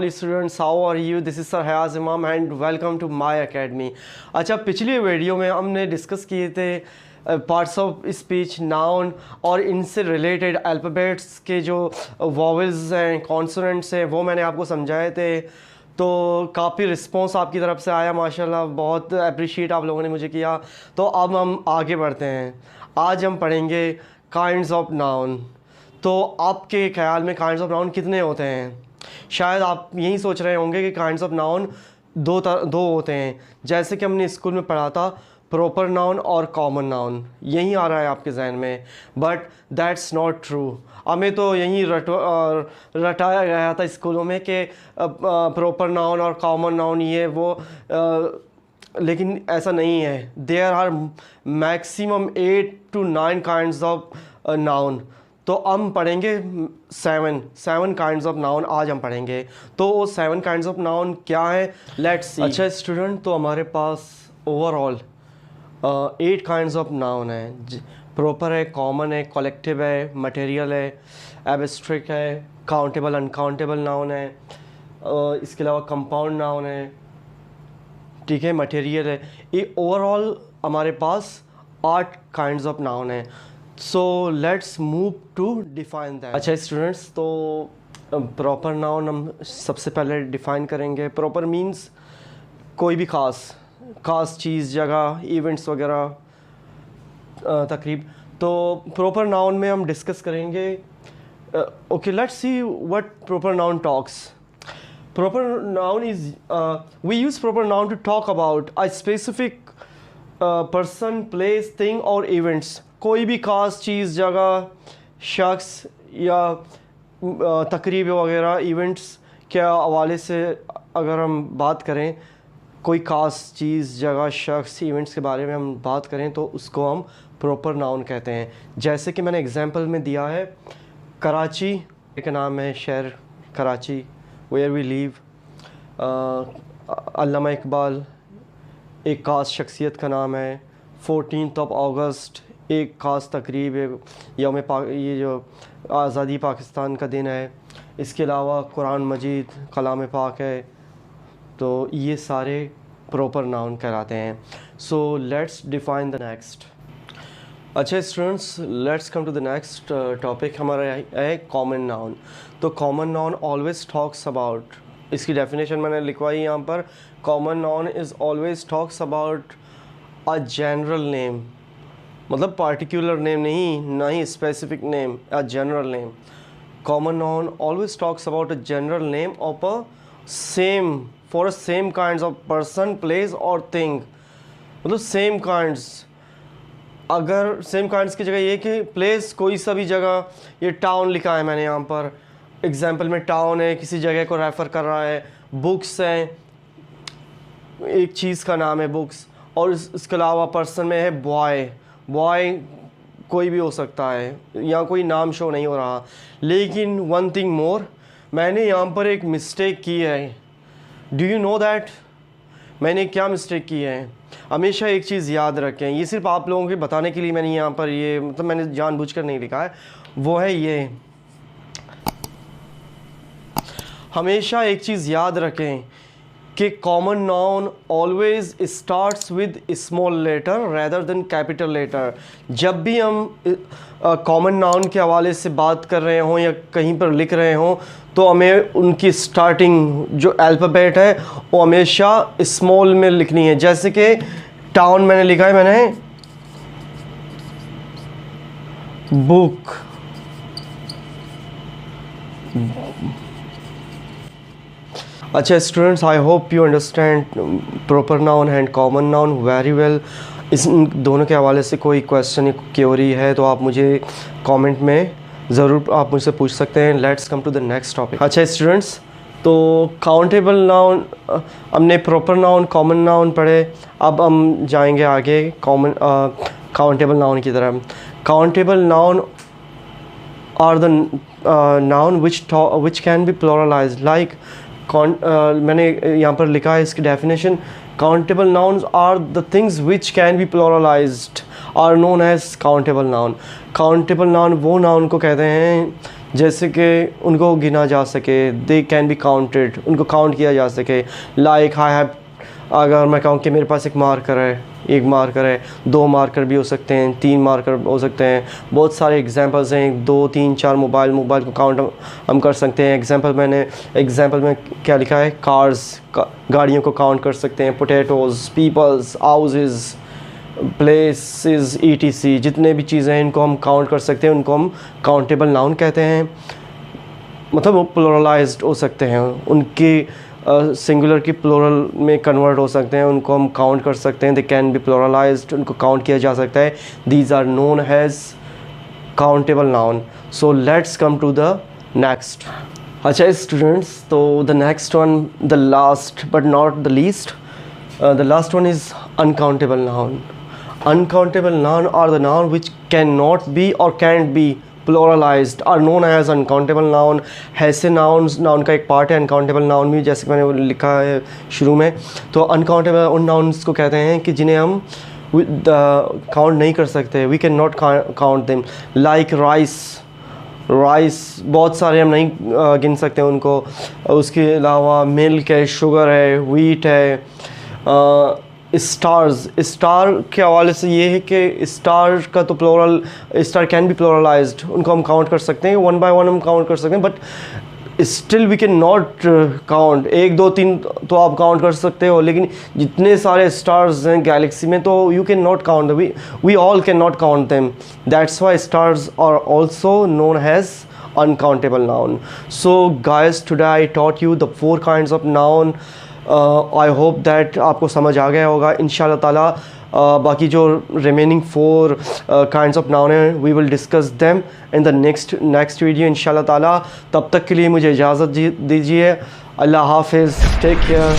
all students, how are you? This is Sir Hayaz Imam and welcome to my academy. अच्छा, पिछली video में हमने discuss किए थे पार्ट्स ऑफ स्पीच, नाउन और इनसे रिलेटेड अल्फ़ाबेट्स के जो वॉवेल्स हैं, कॉन्सोनेंट्स हैं, वो मैंने आपको समझाए थे। तो काफ़ी रिस्पॉन्स आपकी तरफ से आया माशाल्लाह, बहुत अप्रिशिएट आप लोगों ने मुझे किया। तो अब हम आगे बढ़ते हैं। आज हम पढ़ेंगे काइंड्स ऑफ नाउन। तो आपके ख्याल में काइंड्स ऑफ नाउन कितने होते हैं? शायद आप यही सोच रहे होंगे कि काइंड्स ऑफ नाउन दो होते हैं, जैसे कि हमने स्कूल में पढ़ा था, प्रॉपर नाउन और कॉमन नाउन। यही आ रहा है आपके जहन में, बट दैट्स नॉट ट्रू। हमें तो यही रटाया गया था स्कूलों में कि प्रॉपर नाउन और कॉमन नाउन ये वो, लेकिन ऐसा नहीं है। There are maximum 8 to 9 kinds of noun. तो हम पढ़ेंगे 7 काइंड्स ऑफ नाउन आज हम पढ़ेंगे। तो वो 7 काइंड्स ऑफ नाउन क्या है, लेट्स सी। अच्छा स्टूडेंट, तो हमारे पास ओवरऑल 8 काइंड्स ऑफ नाउन है। प्रॉपर है, कॉमन है, कलेक्टिव है, मटेरियल है, एब्स्ट्रैक्ट है, काउंटेबल अनकाउंटेबल नाउन है, इसके अलावा कंपाउंड नाउन है, ठीक है, मटेरियल है। ये ओवरऑल हमारे पास 8 काइंड्स ऑफ नाउन है। So let's move to define that. अच्छा स्टूडेंट्स, तो प्रॉपर नाउन हम सबसे पहले डिफ़ाइन करेंगे। प्रॉपर मींस कोई भी ख़ास चीज़, जगह, इवेंट्स वगैरह, तकरीब। तो प्रॉपर नाउन में हम डिस्कस करेंगे। Okay, let's see what proper noun talks. Proper noun is we use proper noun to talk about a specific person, place, thing or events। कोई भी ख़ास चीज़, जगह, शख्स या तकरीब वगैरह, इवेंट्स के हवाले से अगर हम बात करें, कोई ख़ास चीज़, जगह, शख्स, इवेंट्स के बारे में हम बात करें तो उसको हम प्रॉपर नाउन कहते हैं। जैसे कि मैंने एग्जांपल में दिया है, कराची एक नाम है, शहर कराची, वेयर वी लीव। अल्लामा इकबाल एक ख़ास शख्सियत का नाम है। 14th of August एक ख़ास तकरीब है, ये जो आज़ादी पाकिस्तान का दिन है। इसके अलावा कुरान मजीद कलाम पाक है। तो ये सारे प्रॉपर नाउन कहलाते हैं। So let's define the next. अच्छा students, let's come to the next topic. हमारा है कॉमन नाउन। तो common noun always talks about, इसकी डेफिनेशन मैंने लिखवाई यहाँ पर। Common noun is always talks about a general name, मतलब पार्टिकुलर नेम नहीं, ना ही specific name, a general name. Common noun always talks about a general name of a same for a same kinds of person, place और thing. मतलब same kinds, अगर same kinds की जगह ये कि प्लेस कोई सा भी जगह, ये टाउन लिखा है मैंने यहाँ पर एग्जाम्पल में, टाउन है, किसी जगह को रेफ़र कर रहा है। बुक्स हैं, एक चीज़ का नाम है बुक्स। और इसके अलावा पर्सन में है बॉय कोई भी हो सकता है, यहाँ कोई नाम शो नहीं हो रहा। लेकिन वन थिंग मोर, मैंने यहाँ पर एक मिस्टेक की है। Do you know that? मैंने क्या मिस्टेक की है? हमेशा एक चीज़ याद रखें, ये सिर्फ आप लोगों के बताने के लिए मैंने यहाँ पर ये, मतलब मैंने जानबूझकर नहीं लिखा है, वो है ये। हमेशा एक चीज़ याद रखें कि common noun always starts with small letter rather than capital letter. जब भी हम कॉमन नाउन के हवाले से बात कर रहे हों या कहीं पर लिख रहे हों, तो हमें उनकी स्टार्टिंग जो अल्फ़ाबेट है वो हमेशा स्मॉल में लिखनी है। जैसे कि टाउन मैंने लिखा है, मैंने बुक, अच्छा students, I hope you understand proper noun and common noun very well. इस दोनों के हवाले से कोई क्वेश्चन या क्वेरी है तो आप मुझे कमेंट में ज़रूर आप मुझसे पूछ सकते हैं। Let's come to the next topic. अच्छा स्टूडेंट्स, तो काउंटेबल नाउन हमने प्रॉपर नाउन, कॉमन नाउन पढ़े। अब हम जाएंगे आगे काउंटेबल नाउन की तरफ। Countable noun are the noun which can be pluralised, like मैंने यहाँ पर लिखा है इसकी definition. Countable nouns are the things which can be pluralised are known as countable noun. Countable noun वो नाउन को कहते हैं जैसे कि उनको गिना जा सके, दे कैन बी काउंटेड, उनको काउंट किया जा सके। लाइक आई हैव, अगर मैं कहूँ कि मेरे पास एक मार्कर है, एक मार्कर है, 2 मार्कर भी हो सकते हैं, 3 मार्कर हो सकते हैं, बहुत सारे एग्जांपल्स हैं, 2 3 4 मोबाइल को काउंट हम कर सकते हैं। एग्जांपल में क्या लिखा है, कार्स, गाड़ियों को काउंट कर सकते हैं, potatoes, peoples, houses, places, ETC, जितने भी चीज़ें हैं इनको हम काउंट कर सकते हैं, उनको हम काउंटेबल नाउन कहते हैं। मतलब वो प्लुरलाइज्ड हो सकते हैं, उनके सिंगुलर की प्लूरल में कन्वर्ट हो सकते हैं, उनको हम काउंट कर सकते हैं। दे कैन बी प्लुरलाइज्ड, उनको काउंट किया जा सकता है। These are known as countable noun. So let's come to the next. अच्छा स्टूडेंट्स, तो the next one, the last but not the least, the last one is uncountable noun. Uncountable noun are the noun which cannot be or can't be pluralized are known as uncountable noun। ऐसे nouns, noun का एक part है uncountable noun भी, जैसे कि मैंने लिखा है शुरू में। तो uncountable उन nouns को कहते हैं कि जिन्हें हम काउंट नहीं कर सकते, we cannot count them। like rice बहुत सारे हम नहीं गिन सकते उनको। उसके अलावा मिल्क है, शुगर है, व्हीट है। स्टार के हवाले से ये है कि स्टार का तो प्लूरल, स्टार कैन बी प्लूरलाइज्ड, उनको हम काउंट कर सकते हैं, 1 बाय 1 हम काउंट कर सकते हैं, but still we can not count. 1 2 3 तो आप काउंट कर सकते हो, लेकिन जितने सारे स्टार्स हैं गैलेक्सी में तो you can not count, we all can not count them. That's why stars are also known as uncountable noun। So guys, today I taught you the 4 kinds of noun। I hope that आपको समझ आ गया होगा इंशाल्लाह ताला। बाकी जो remaining 4 kinds of noun हैं, we will discuss them in the next video इंशाल्लाह ताला। तब तक के लिए मुझे इजाज़त दीजिए। अल्लाह हाफिज़, टेक केयर।